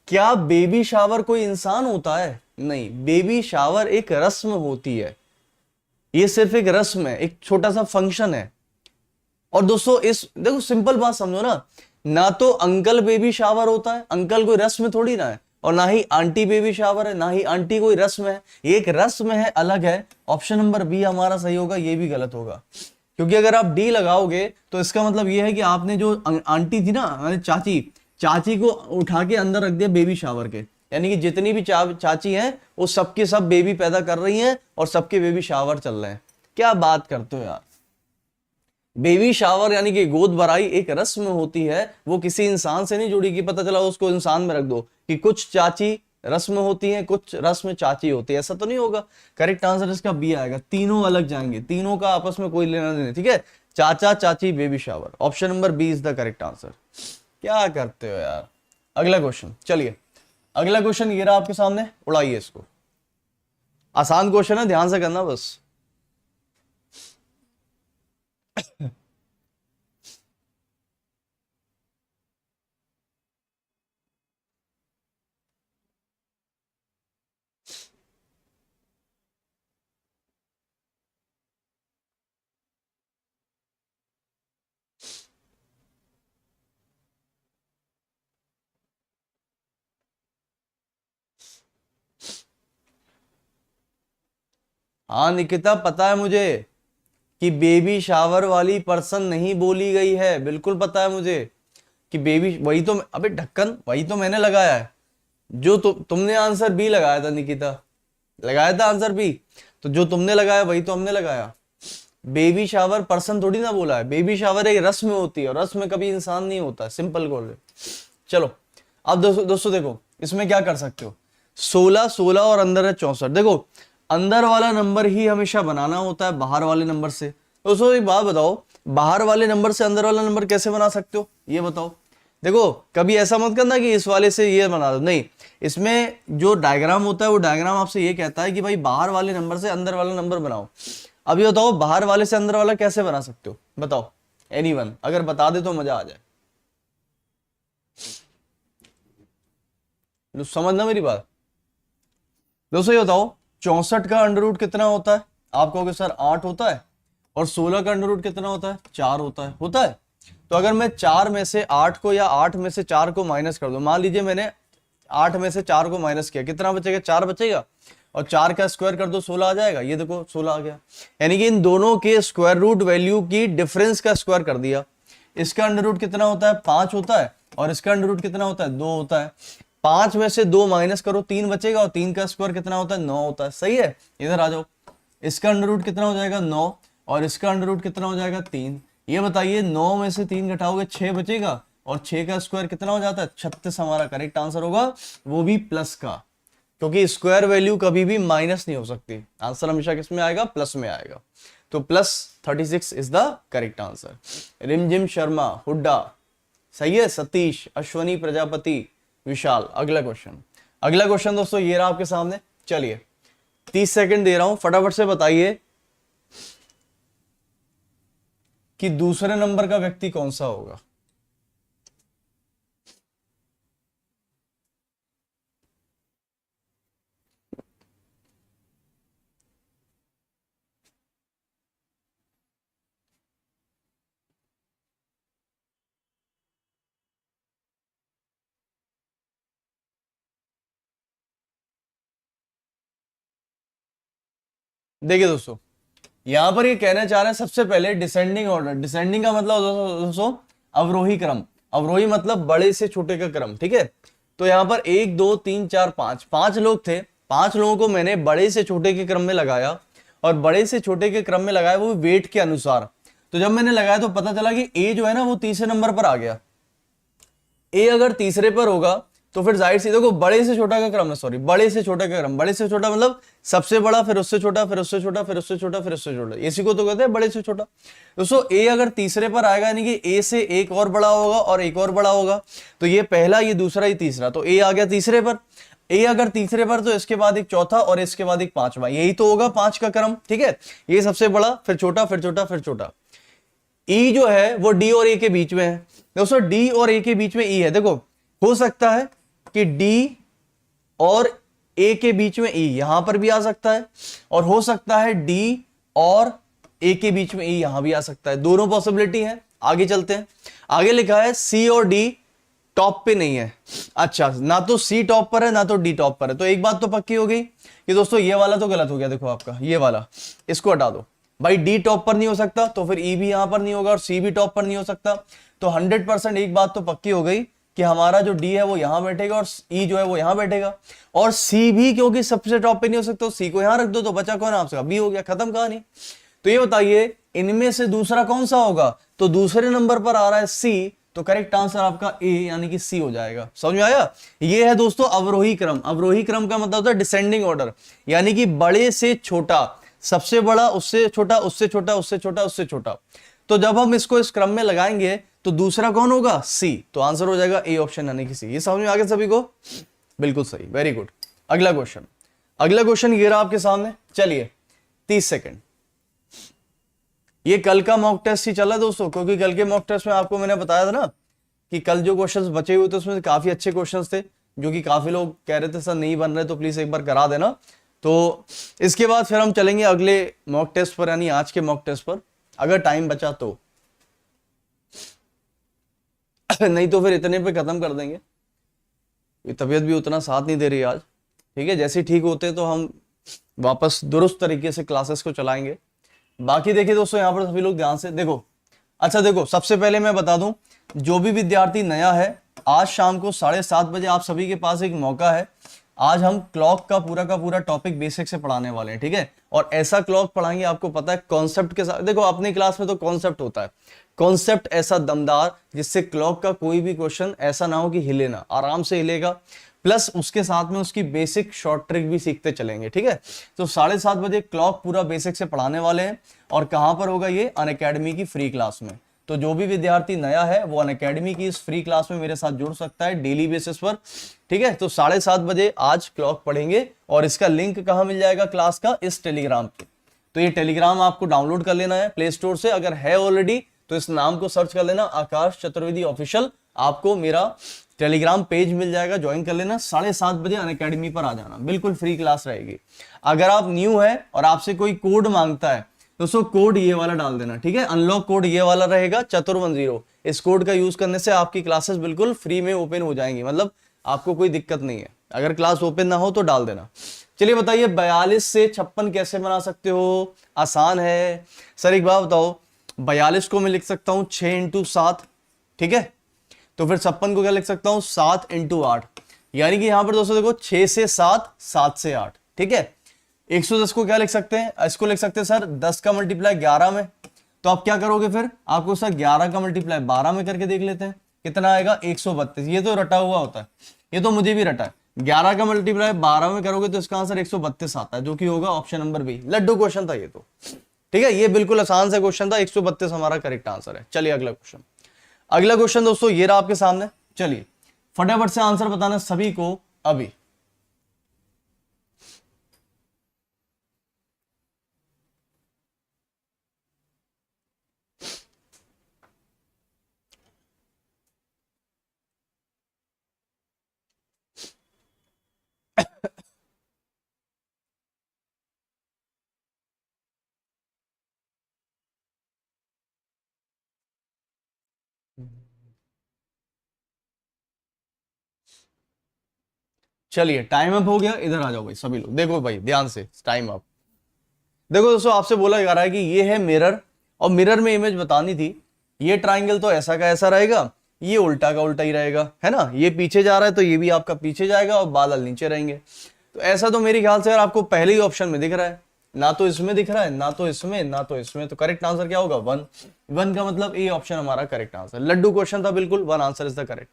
क्या बेबी शावर कोई इंसान होता है? नहीं, बेबी शावर एक रस्म होती है, ये सिर्फ एक रस्म है, एक छोटा सा फंक्शन है। और दोस्तों इस देखो सिंपल बात समझो ना तो अंकल बेबी शावर होता है, अंकल कोई रस्म थोड़ी ना है, और ना ही आंटी बेबी शावर है, ना ही आंटी कोई रस्म है, ये एक रस्म है, अलग है। ऑप्शन नंबर बी हमारा सही होगा, ये भी गलत होगा, क्योंकि अगर आप डी लगाओगे तो इसका मतलब ये है कि आपने जो आंटी थी ना, माने चाची को उठा के अंदर रख दिया बेबी शावर के, यानी कि जितनी भी चाची हैं वो सबके सब बेबी पैदा कर रही हैं और सबके बेबी शावर चल रहे हैं। क्या बात करते हो यार। बेबी शावर यानी कि गोद भराई एक रस्म होती है, वो किसी इंसान से नहीं जुड़ी कि पता चला उसको इंसान में रख दो, कि कुछ चाची रस्म होती है, कुछ रस्म चाची होती है, ऐसा तो नहीं होगा। करेक्ट आंसर इसका बी आएगा, तीनों अलग जाएंगे, तीनों का आपस में कोई लेना देना, ठीक है। चाचा चाची baby shower, option number B is the correct answer. क्या करते हो यार। अगला क्वेश्चन, चलिए अगला क्वेश्चन ये रहा आपके सामने, उड़ाइए इसको। आसान क्वेश्चन है, ध्यान से करना बस। हाँ निकिता, पता है मुझे कि बेबी शावर वाली पर्सन नहीं बोली गई है, बिल्कुल पता है मुझे कि बेबी, वही तो अबे ढक्कन वही तो मैंने लगाया है, जो तुमने आंसर बी लगाया था निकिता, लगाया था आंसर बी, तो जो तुमने लगाया वही तो हमने लगाया। बेबी शावर पर्सन थोड़ी ना बोला है, बेबी शावर एक रस्म होती है और रस्म कभी इंसान नहीं होता, सिंपल गोल। चलो अब दोस्तों देखो इसमें क्या कर सकते हो, 16 16 और अंदर है 64। देखो अंदर वाला नंबर ही हमेशा बनाना होता है बाहर वाले नंबर से। दोस्तों एक बात बताओ, बाहर वाले नंबर से अंदर वाला नंबर कैसे बना सकते हो, ये बताओ। देखो कभी ऐसा मत करना कि इस वाले से ये बना दो, नहीं, इसमें जो डायग्राम होता है वो डायग्राम आपसे ये कहता है कि भाई बाहर वाले नंबर से अंदर वाला नंबर बनाओ। अब ये बताओ बाहर वाले से अंदर वाला कैसे बना सकते हो, बताओ एनीवन, अगर बता दे तो मजा आ जाए। समझना मेरी बात। दोस्तों ये बताओ 64 का अंडर रूट कितना होता है, आप कहोगे सर 8 होता है, और 16 का अंडर रूट कितना होता है, 4 होता है। तो अगर मैं 4 में से 8 को या 8 में से 4 को माइनस कर दूं, मान लीजिए मैंने 8 में से 4 को माइनस किया, कितना बचेगा, 4 बचेगा, और 4 का स्क्वायर कर दो 16 आ जाएगा, ये देखो 16 आ गया। यानी कि इन दोनों के स्क्वायर रूट वैल्यू की डिफरेंस का स्क्वायर कर दिया। इसका अंडर रूट कितना होता है, 5 होता है, और इसका अंडर रूट कितना होता है, 2 होता है। 5 में से 2 माइनस करो 3 बचेगा, और 3 का स्क्वायर कितना होता है, 9 होता है। सही है, इधर आ जाओ, इसका अंडर रूट कितना हो जाएगा, 9, और इसका अंडर रूट कितना हो जाएगा, 3। ये बताइए 9 में से 3 घटाओगे 6 बचेगा, और 6 का स्क्वायर कितना हो जाता है, 36 हमारा करेक्ट आंसर होगा, वो भी प्लस का, क्योंकि स्क्वायर वैल्यू कभी भी माइनस नहीं हो सकती, आंसर हमेशा किस में आएगा, प्लस में आएगा। तो plus 36 is the correct answer. रिमझिम शर्मा, हुड्डा, सही है, सतीश, अश्वनी प्रजापति, विशाल। अगला क्वेश्चन दोस्तों ये रहा आपके सामने, चलिए 30 सेकंड दे रहा हूं, फटाफट से बताइए कि दूसरे नंबर का व्यक्ति कौन सा होगा। देखिए दोस्तों यहां पर ये कहना चाह रहे हैं सबसे पहले डिसेंडिंग ऑर्डर। डिसेंडिंग का मतलब दोस्तों अवरोही क्रम, अवरोही मतलब बड़े से छोटे का क्रम, ठीक है। तो यहां पर 1 2 3 4 5 5 लोग थे, 5 लोगों को मैंने बड़े से छोटे के क्रम में लगाया, और बड़े से छोटे के क्रम में लगाया वो वेट के अनुसार। तो जब मैंने लगाया तो पता चला कि ए जो है ना वो तीसरे नंबर पर आ गया। ए अगर तीसरे पर होगा तो फिर जाहिर सी देखो बड़े से छोटा का क्रम है, सॉरी बड़े से छोटा का क्रम, बड़े से छोटा मतलब सबसे बड़ा फिर उससे छोटा फिर उससे छोटा फिर उससे छोटा फिर उससे छोटा, इसी को तो कहते हैं बड़े से छोटा। दोस्तों ए अगर तीसरे पर आएगा यानी कि ए से एक और बड़ा होगा और एक और बड़ा होगा, तो ये पहला ये दूसरा ये तीसरा, तो ए आ गया तीसरे पर। ए अगर तीसरे पर तो इसके बाद एक चौथा और इसके बाद एक पांचवा, यही तो होगा 5 का क्रम, ठीक है। ये सबसे बड़ा फिर छोटा फिर छोटा फिर छोटा। ई जो है वो डी और ए के बीच में है दोस्तों, डी और ए के बीच में ई है। देखो हो सकता है कि डी और ए के बीच में ई यहां पर भी आ सकता है, और हो सकता है डी और ए के बीच में ई यहां भी आ सकता है, दोनों पॉसिबिलिटी है। आगे चलते हैं, आगे लिखा है सी और डी टॉप पे नहीं है। अच्छा, ना तो सी टॉप पर है ना तो डी टॉप पर है, तो एक बात तो पक्की हो गई कि दोस्तों ये वाला तो गलत हो गया। देखो आपका ये वाला, इसको हटा दो भाई, डी टॉप पर नहीं हो सकता तो फिर ई भी यहां पर नहीं होगा और सी भी टॉप पर नहीं हो सकता। तो 100% एक बात तो पक्की हो गई कि हमारा जो डी है वो यहां बैठेगा और ई जो है वो यहां बैठेगा, और सी भी क्योंकि सबसे टॉप पे नहीं हो सकता, सी को यहां रख दो तो बचा कौन आपसे, बी हो गया, खत्म कहानी। तो ये बताइए इनमें से दूसरा कौन सा होगा, तो दूसरे नंबर पर आ रहा है सी, तो करेक्ट आंसर आपका ए यानी कि सी हो जाएगा। समझ में आया? ये है दोस्तों अवरोही क्रम। अवरोही क्रम का मतलब होता है डिसेंडिंग ऑर्डर, यानी कि बड़े से छोटा, सबसे बड़ा उससे छोटा उससे छोटा उससे छोटा उससे छोटा। तो जब हम इसको इस क्रम में लगाएंगे तो दूसरा कौन होगा, सी, तो आंसर हो जाएगा ए ऑप्शन यानी कि सी। ये समझ में आ गया सभी को? बिल्कुल सही, वेरी गुड। अगला क्वेश्चन, अगला क्वेश्चन ये रहा आपके सामने। चलिए 30 सेकेंड। ये कल का मॉक टेस्ट ही चला दोस्तों, क्योंकि कल के मॉक टेस्ट में आपको मैंने बताया था ना कि कल जो क्वेश्चंस बचे हुए थे उसमें काफी अच्छे क्वेश्चंस थे, जो कि काफी लोग कह रहे थे सर नहीं बन रहे, तो प्लीज एक बार करा देना। तो इसके बाद फिर हम चलेंगे अगले मॉक टेस्ट पर, यानी आज के मॉक टेस्ट पर, अगर टाइम बचा तो। नहीं तो फिर इतने पे खत्म कर देंगे, तबीयत भी उतना साथ नहीं दे रही आज, ठीक है। जैसे ठीक होते तो हम वापस दुरुस्त तरीके से क्लासेस को चलाएंगे। बाकी देखिए दोस्तों, यहाँ पर सभी लोग ध्यान से देखो। अच्छा देखो, सबसे पहले मैं बता दूं, जो भी विद्यार्थी नया है, आज शाम को 7:30 बजे आप सभी के पास एक मौका है। आज हम क्लॉक का पूरा टॉपिक बेसिक से पढ़ाने वाले हैं, ठीक है। और ऐसा क्लॉक पढ़ाएंगे, आपको पता है कॉन्सेप्ट के साथ। देखो अपनी क्लास में तो कॉन्सेप्ट होता है, कॉन्सेप्ट ऐसा दमदार जिससे क्लॉक का कोई भी क्वेश्चन ऐसा ना हो कि हिले ना, आराम से हिलेगा। प्लस उसके साथ में उसकी बेसिक शॉर्ट ट्रिक भी सीखते चलेंगे, ठीक है। तो 7:30 बजे क्लॉक पूरा बेसिक से पढ़ाने वाले हैं। और कहां पर होगा ये? अनअकैडमी की फ्री क्लास में। तो जो भी विद्यार्थी नया है वो अनअकैडमी की इस फ्री क्लास में मेरे साथ जुड़ सकता है डेली बेसिस पर, ठीक है। तो 7:30 बजे आज क्लॉक पढ़ेंगे, और इसका लिंक कहां मिल जाएगा क्लास का? इस टेलीग्राम पे। तो ये टेलीग्राम आपको डाउनलोड कर लेना है प्ले स्टोर से, अगर है ऑलरेडी तो इस नाम को सर्च कर लेना, आकाश चतुर्वेदी ऑफिशियल। आपको मेरा टेलीग्राम पेज मिल जाएगा, ज्वाइन कर लेना। 7:30 बजे अनअकैडमी पर आ जाना, बिल्कुल फ्री क्लास रहेगी। अगर आप न्यू है और आपसे कोई कोड मांगता है, दोस्तों कोड ये वाला डाल देना, ठीक है। अनलॉक कोड ये वाला रहेगा, चतुर10। इस कोड का यूज करने से आपकी क्लासेस बिल्कुल फ्री में ओपन हो जाएंगी, मतलब आपको कोई दिक्कत नहीं है। अगर क्लास ओपन ना हो तो डाल देना। चलिए बताइए, 42 से 56 कैसे बना सकते हो? आसान है सर, एक बात बताओ। 42 को मैं लिख सकता हूं 6 × 7, ठीक है। तो फिर 56 को क्या लिख सकता हूं? 7 × 8। यानी कि यहां पर दोस्तों देखो 6 से 7, 7 से 8, ठीक है। 110 को क्या लिख सकते हैं? इसको लिख सकते हैं सर 10 का मल्टीप्लाई 11 में। तो आप क्या करोगे फिर? आपको सर 11 का मल्टीप्लाई 12 में करके देख लेते हैं कितना आएगा, 132। ये तो रटा हुआ होता है, ये तो मुझे भी रटा है। 11 का मल्टीप्लाई 12 में करोगे तो इसका आंसर 132 आता है, जो कि होगा ऑप्शन नंबर बी। लड्डू क्वेश्चन था ये तो, ठीक है। ये बिल्कुल आसान सा क्वेश्चन था, 132 हमारा करेक्ट आंसर है। चलिए अगला क्वेश्चन। अगला क्वेश्चन दोस्तों ये रहा आपके सामने। चलिए फटाफट से आंसर बताना सभी को अभी। चलिए टाइम अप हो गया, इधर आ जाओ भाई सभी लोग। देखो भाई ध्यान से, टाइम अप। देखो दोस्तों, आपसे बोला जा रहा है कि ये है मिरर, और मिरर में इमेज बतानी थी। ये ट्राइंगल तो ऐसा का ऐसा रहेगा, ये उल्टा का उल्टा ही रहेगा, है ना। ये पीछे जा रहा है तो ये भी आपका पीछे जाएगा, और बादल नीचे रहेंगे। तो ऐसा तो मेरे ख्याल से यार आपको पहले ही ऑप्शन में दिख रहा है, ना तो इसमें दिख रहा है, ना तो इसमें, ना तो इसमें। तो करेक्ट आंसर क्या होगा? 1। 1 का मतलब ए ऑप्शन हमारा करेक्ट आंसर। लड्डू क्वेश्चन था बिल्कुल, 1 आंसर इज द करेक्ट।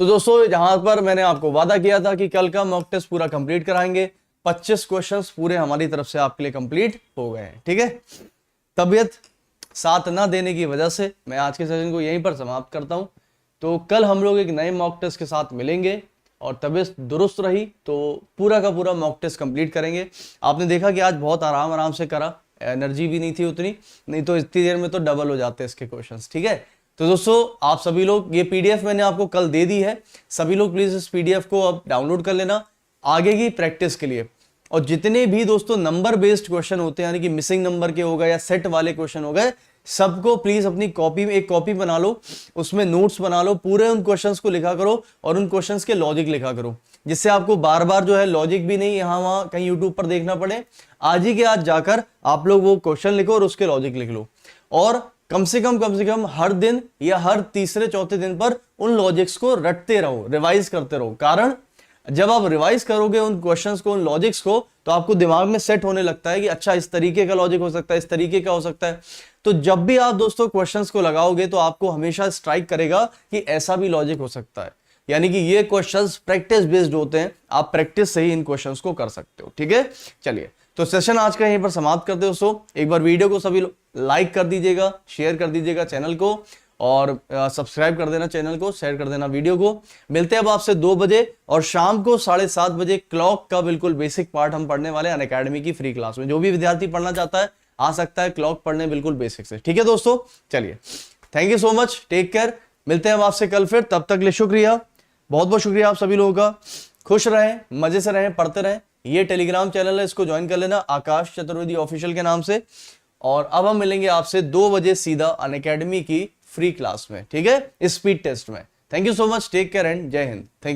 तो दोस्तों जहां पर मैंने आपको वादा किया था कि कल का मॉक टेस्ट पूरा कंप्लीट कराएंगे, 25 क्वेश्चंस पूरे हमारी तरफ से आपके लिए कंप्लीट हो गए हैं। ठीक है, तबीयत साथ ना देने की वजह से मैं आज के सेशन को यहीं पर समाप्त करता हूं। तो कल हम लोग एक नए मॉक टेस्ट के साथ मिलेंगे और तबीयत दुरुस्त रही तो पूरा का पूरा मॉक टेस्ट कंप्लीट करेंगे। आपने देखा कि आज बहुत आराम से करा, एनर्जी भी नहीं थी उतनी, नहीं तो इतनी देर में तो डबल हो जाते इसके क्वेश्चंस। ठीक है, तो दोस्तों आप सभी लोग, ये पीडीएफ मैंने आपको कल दे दी है, सभी लोग प्लीज इस पीडीएफ को अब डाउनलोड कर लेना आगे की प्रैक्टिस के लिए। और जितने भी दोस्तों नंबर बेस्ड क्वेश्चन होते हैं, यानी कि मिसिंग नंबर के हो गए या सेट वाले क्वेश्चन हो गए, सबको प्लीज अपनी कॉपी में एक कॉपी बना लो, उसमें नोट्स बना लो, पूरे उन क्वेश्चंस को लिखा करो और उन क्वेश्चंस के लॉजिक लिखा करो, जिससे आपको बार बार जो है लॉजिक भी नहीं यहाँ वहां कहीं यूट्यूब पर देखना पड़े। आज ही के आज जाकर आप लोग वो क्वेश्चन लिखो और उसके लॉजिक लिख लो, और कम से कम हर दिन या हर तीसरे चौथे दिन पर उन लॉजिक्स को रटते रहो, रिवाइज करते रहो। कारण जब आप रिवाइज करोगे उन क्वेश्चंस को, उन लॉजिक्स को, तो आपको दिमाग में सेट होने लगता है कि अच्छा इस तरीके का लॉजिक हो सकता है, इस तरीके का हो सकता है। तो जब भी आप दोस्तों क्वेश्चंस को लगाओगे तो आपको हमेशा स्ट्राइक करेगा कि ऐसा भी लॉजिक हो सकता है, यानी कि ये क्वेश्चंस प्रैक्टिस बेस्ड होते हैं, आप प्रैक्टिस से ही इन क्वेश्चंस को कर सकते हो। ठीक है, चलिए तो सेशन आज का यहीं पर समाप्त करते हो। दोस्तों एक बार वीडियो को सभी लाइक कर दीजिएगा, शेयर कर दीजिएगा चैनल को, और सब्सक्राइब कर देना चैनल को, शेयर कर देना वीडियो को। मिलते हैं अब आपसे 2 बजे और शाम को 7:30 बजे क्लॉक का बिल्कुल बेसिक पार्ट हम पढ़ने वाले हैं अनअकैडमी की फ्री क्लास में। जो भी विद्यार्थी पढ़ना चाहता है आ सकता है क्लॉक पढ़ने बिल्कुल बेसिक से। ठीक है दोस्तों, चलिए thank you so much, take care, मिलते हैं अब आपसे कल फिर। तब तक लिए शुक्रिया, बहुत बहुत शुक्रिया आप सभी लोगों का। खुश रहें, मजे से रहें, पढ़ते रहें। ये टेलीग्राम चैनल है, इसको ज्वाइन कर लेना आकाश चतुर्वेदी ऑफिशियल के नाम से। और अब हम मिलेंगे आपसे 2 बजे सीधा अनअकैडमी की फ्री क्लास में, ठीक है, स्पीड टेस्ट में। Thank you so much, take care and जय हिंद। थैंक